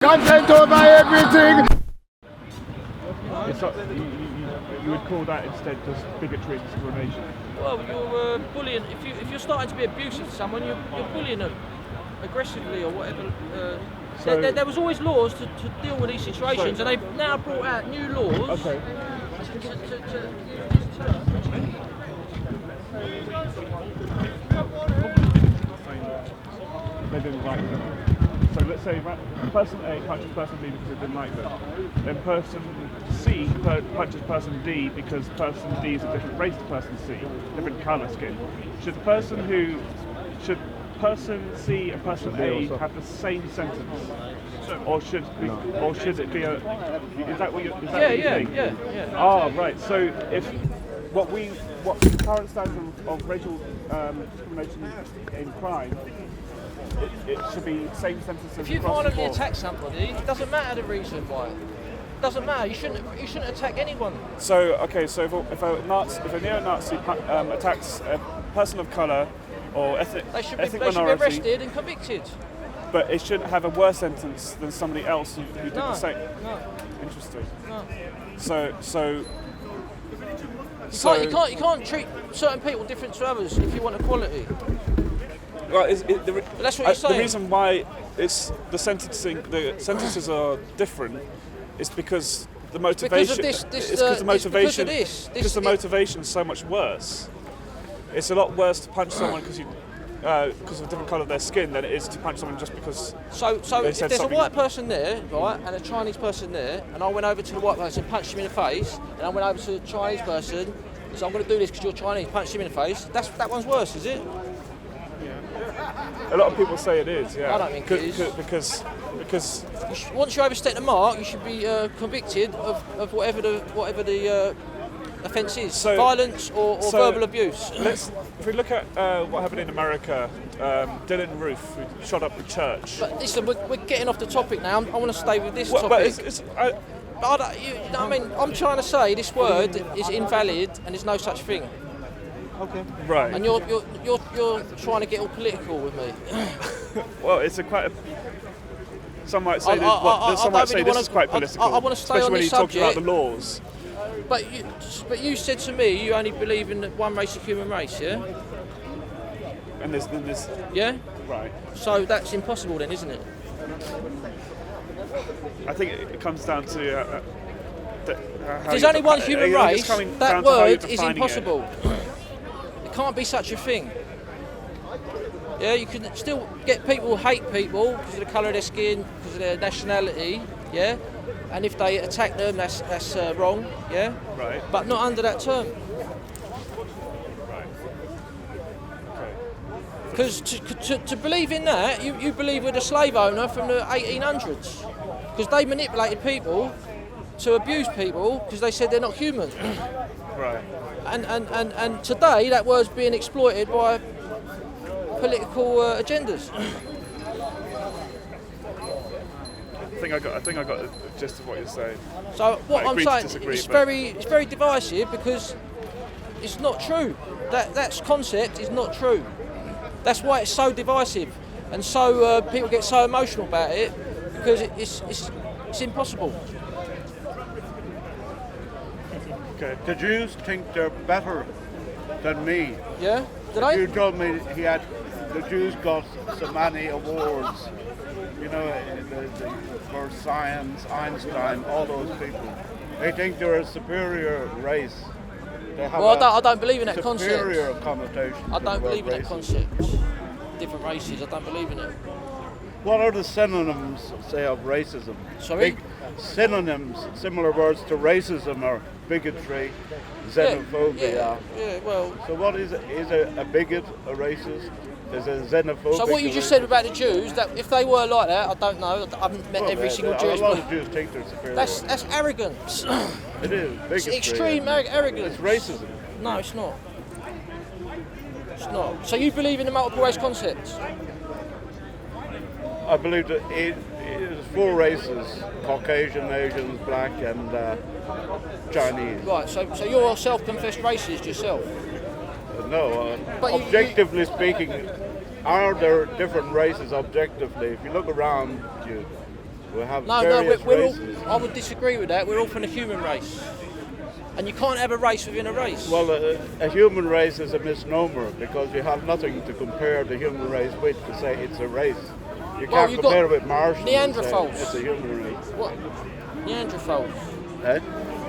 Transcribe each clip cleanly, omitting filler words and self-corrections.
Content over everything. It's not, you would call that instead just bigotry and discrimination. Well, you're bullying. If you're starting to be abusive to someone, you're bullying them aggressively or whatever. There was always laws to deal with these situations, and they've now brought out new laws. Okay. They didn't like them. So let's say person A punches person B because they didn't like them. Then person C punches person D because person D is a different race to person C, different colour skin. Should person C and person A have the same sentence? Or should it be a? Is that what you think? Yeah. Oh, right. So if what the current standard of racial discrimination in crime, it should be same sentences. If you violently attack somebody, it doesn't matter the reason why. It doesn't matter. You shouldn't attack anyone. So if a neo-Nazi attacks a person of colour or ethnic minority, they should be arrested and convicted. But it shouldn't have a worse sentence than somebody else who did the same. No. Interesting. No. You can't treat certain people different to others if you want equality. Well, that's what you're saying. The reason why the sentences are different is because the motivation. Because the motivation is so much worse. It's a lot worse to punch someone because of a different colour of their skin than it is to punch someone just because. So if there's a white person there, right, and a Chinese person there, and I went over to the white person, punched him in the face, and I went over to the Chinese person, so I'm going to do this because you're Chinese, punched him in the face. That one's worse, is it? A lot of people say it is. Yeah. I don't think it is. Because once you overstep the mark, you should be convicted of whatever the offence is, violence or verbal abuse. If we look at what happened in America, Dylan Roof, who shot up the church. But listen, we're getting off the topic now. I want to stay with this topic. I'm trying to say this word is invalid and there's no such thing. Okay. Right. And you're trying to get all political with me. Well, it's some might say this is quite political. I want to stay on this subject. Especially when you talk about the laws. But you said to me you only believe in one race of human race, yeah? And there's yeah? Right. So that's impossible then, isn't it? I think it comes down to if there's only one human race, that word is impossible. It can't be such a thing. Yeah, you can still get people who hate people because of the colour of their skin, because of their nationality, yeah? And if they attack them, that's wrong, yeah? Right. But not under that term. Right. Okay. Because to believe in that, you believe with a slave owner from the 1800s. Because they manipulated people to abuse people because they said they're not human. Right. And today that word's being exploited by political agendas. I think I got the gist of what you're saying. So what I'm saying, it's very divisive because it's not true. That concept is not true. That's why it's so divisive, and so people get so emotional about it because it's impossible. Okay. The Jews think they're better than me. Yeah? Did I? You told me the Jews got so many awards, for science, Einstein, all those people. They think they're a superior race. They have I don't believe in that concept. Superior connotation. I don't believe in that concept. Different races, I don't believe in it. What are the synonyms, say, of racism? Sorry? Synonyms, similar words to racism are bigotry, xenophobia. Yeah, well... So what is it? Is a bigot a racist? Is a xenophobic? So what you just said about the Jews, that if they were like that, I don't know, I haven't met every single Jewish person. A lot of Jews think they're superior. That's arrogance. It is, bigotry. It's extreme arrogance. It's racism. No, it's not. It's not. So you believe in the multiple race concept? I believe that it is 4 races: Caucasian, Asians, Black, and Chinese. Right. So you're a self-confessed racist yourself? No. Objectively speaking, are there different races? Objectively, if you look around you, We have No, various we're all, races. I would disagree with that. We're all from the human race. And you can't have a race within a race. Well, a human race is a misnomer because you have nothing to compare the human race with to say it's a race. You can't compare it with Martians. Neanderthals. It's a human race. What? Neanderthals. Eh?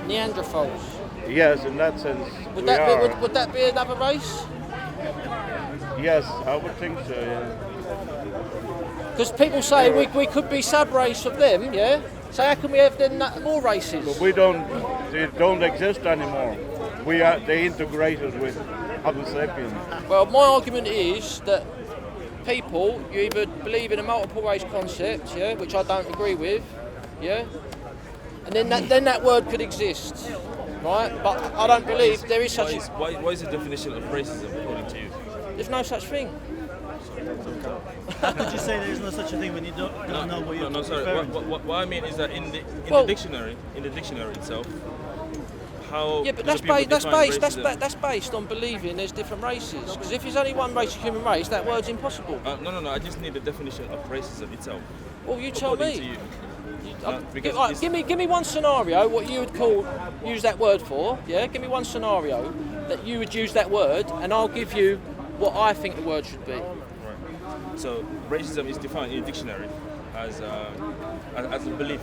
Neanderthals. Yes, in that sense. Would that be another race? Yes, I would think so, yeah. Because people say we could be sub-race of them, yeah? So how can we have then more races? But they don't exist anymore. They integrated with Homo sapiens. Well, my argument is that people, you either believe in a multiple race concept, yeah, which I don't agree with, yeah, and then that word could exist, right? But I don't believe there is such. What is the definition of racism according to you? There's no such thing. How could you say there is no such a thing when you don't know what you're sorry. referring to? What I mean is that in the dictionary itself, how yeah, but that's based on believing there's different races. Because if there's only one race of human race, that word's impossible. No. I just need the definition of racism itself. Well, you tell me. Give me one scenario what you would use that word for. Yeah, give me one scenario that you would use that word, and I'll give you what I think the word should be. Right. So racism is defined in a dictionary as a belief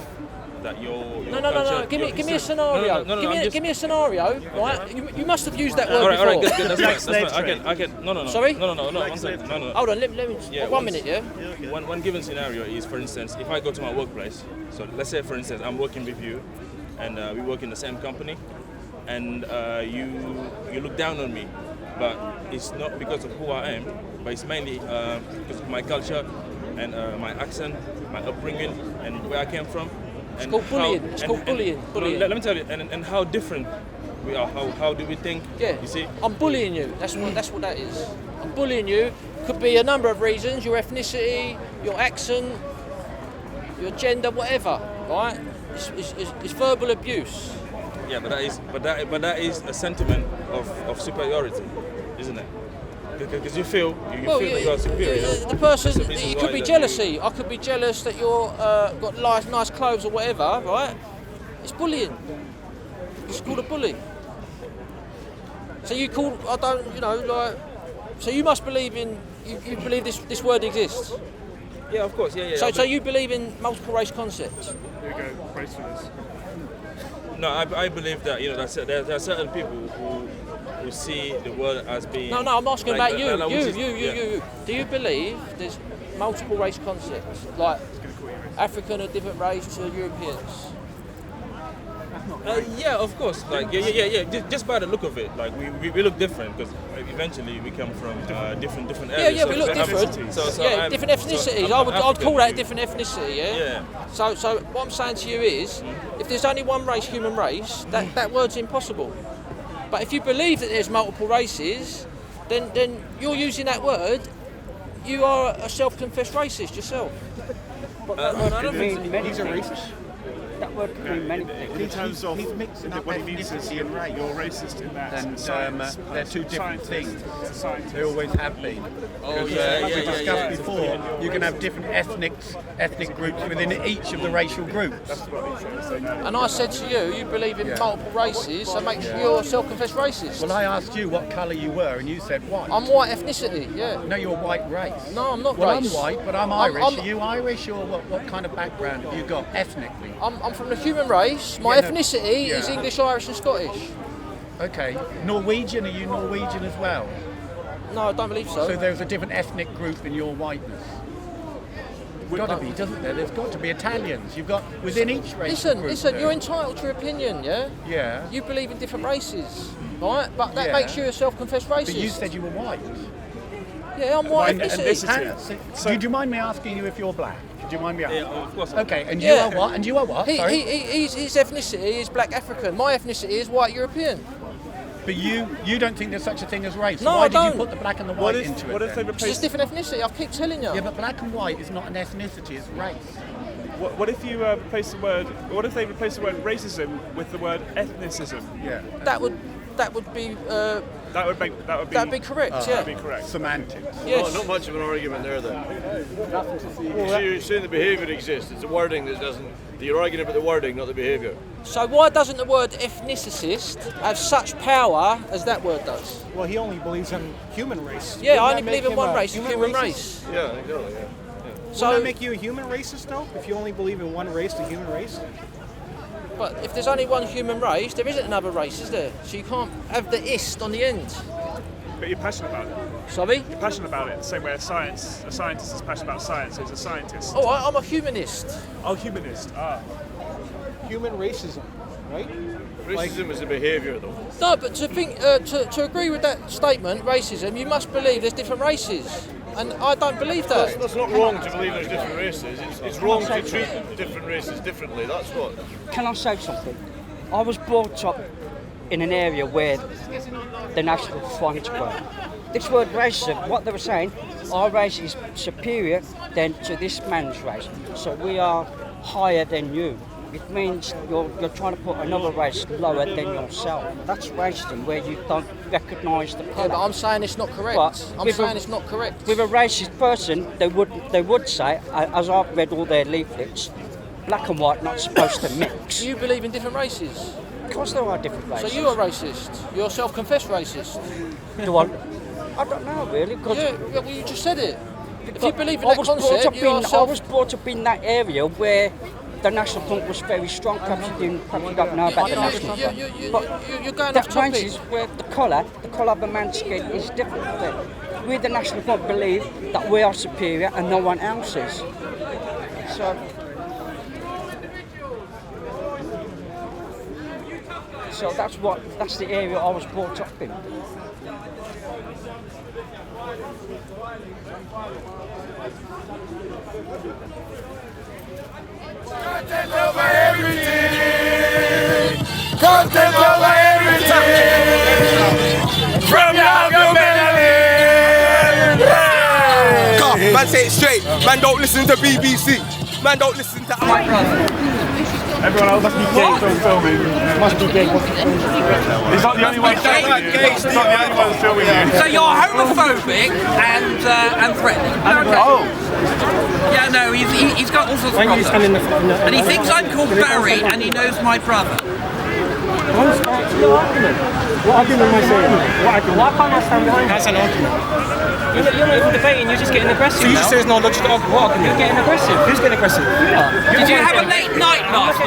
that your No. culture, Give me a scenario. Give me a scenario, right? You must have used that word all right, before. good. That's fine. I can. No. Sorry? No. One second. No. Hold on. Let me. Yeah, one minute. Yeah. One given scenario is, for instance, if I go to my workplace. So let's say, for instance, I'm working with you, and we work in the same company, and you look down on me, but it's not because of who I am, but it's mainly because of my culture and my accent, my upbringing, and where I came from. It's called bullying. Bullying. Let me tell you, and how different we are. How do we think? Yeah. You see? I'm bullying you. That's what that is. I'm bullying you. Could be a number of reasons: your ethnicity, your accent, your gender, whatever. Right? It's verbal abuse. Yeah, but that is a sentiment of superiority, isn't it? Because you feel that you are superior. The person, it could be jealousy. I could be jealous that you're got nice clothes or whatever, right? It's bullying. It's called a bully. So so you must believe you believe this word exists. Yeah, of course, yeah. So you believe in multiple race concepts? There you go, brace for this. No, I believe that there are certain people who see the world as being. No, I'm asking like, about you. Do you believe there's multiple race concepts, like African a different race to Europeans? Yeah, of course. Like yeah. Just by the look of it, like we look different because eventually we come from different areas. Yeah, we look different. Different ethnicities. I'd call that a different ethnicity. Yeah. So what I'm saying to you is, if there's only one race, human race, that word's impossible. But if you believe that there's multiple races, then you're using that word. You are a self-confessed racist yourself. I don't think He's a racist. That word can mean many things. In terms of he's mixing up what it means is ethnicity and race. you're racist in that. And science, they're two different things. Science. They always have been. Because, as we discussed before, you can have different ethnic groups within each of the racial groups. And I said to you, you believe in multiple races, so make sure you're a self-confessed racist. Well, I asked you what colour you were, and you said white. I'm white ethnicity, yeah. No, you're white race. No, I'm not well, race. I'm white, but I'm Irish. Are you Irish, or what kind of background have you got ethnically? I'm from the human race. My ethnicity is English, Irish and Scottish. Okay. Norwegian, are you Norwegian as well? No, I don't believe so. So there's a different ethnic group in your whiteness? Got to be, doesn't there? There's got to be Italians. You've got within each race. Listen, you're entitled to your opinion, yeah? Yeah. You believe in different races, right? But that makes you a self-confessed racist. But you said you were white. Yeah, I'm white ethnicity. Do you mind me asking you if you're black? Do you mind me asking? Yeah, of course. Okay, and you are what? And you are what? Sorry? His ethnicity is black African. My ethnicity is white European. But you don't think there's such a thing as race? No, Why I don't. did you put the black and the white into it? It's just different ethnicity. I keep telling you. Yeah, but black and white is not an ethnicity; it's race. What if you replace the word? What if they replace the word racism with the word ethnicism? Yeah. That would be. That'd be correct. Yeah. That'd be correct. Semantics. Yes. Not much of an argument there then. You're saying the behaviour exists. It's the wording that doesn't. You're arguing about the wording, not the behaviour. So why doesn't the word ethnicist have such power as that word does? Well, he only believes in human race. Yeah, I only believe in one race, human race. Yeah, exactly. Yeah. So that make you a human racist, though? If you only believe in one race, the human race? But if there's only one human race, there isn't another race, is there? So you can't have the ist on the end. But you're passionate about it. Sorry? You're passionate about it. The same way a scientist is passionate about science. He's a scientist. Oh, I'm a humanist. Oh, humanist. Ah. Human racism, right? Racism is a behaviour, though. No, but to think, to agree with that statement, racism, you must believe there's different races. And I don't believe that. That's not wrong to believe there's different races. It's wrong to treat different races differently. That's what. Can I say something? I was brought up in an area where the National Front were. This word racism, what they were saying, our race is superior than to this man's race. So we are higher than you. It means you're trying to put another race lower than yourself. That's racism, where you don't recognise the colour. Yeah, but I'm saying it's not correct. It's not correct. With a racist person, they would say, as I've read all their leaflets, black and white not supposed to mix. You believe in different races? Of course there are different races. So you're a racist? You're a self-confessed racist? Do I don't know really. Yeah, well you just said it. If you believe in that concept, I was brought up in that area where the National Front was very strong. Perhaps you don't know about the National Front. You're going off topic. Is where the colour of the man's skin is different. We, the National Front, believe that we are superior and no one else is. So that's the area I was brought up in. Content over everything. Content over everything. From your melanin. God, man, say it straight. Man, don't listen to BBC. Man, don't listen to. Everyone else must be gay filming. Must be gay. He's not the only one. He's not the only one filming you. So you're homophobic and threatening. Okay. Oh. Yeah, no, he's got all sorts of problems. And he thinks I'm called Barry, and he knows my brother. What argument am I saying? Why can't I stand behind you? That's an argument. You're not even debating, you're just getting aggressive. So you just say there's no logical argument. You're getting aggressive. Who's getting aggressive? Did you have a late night last night?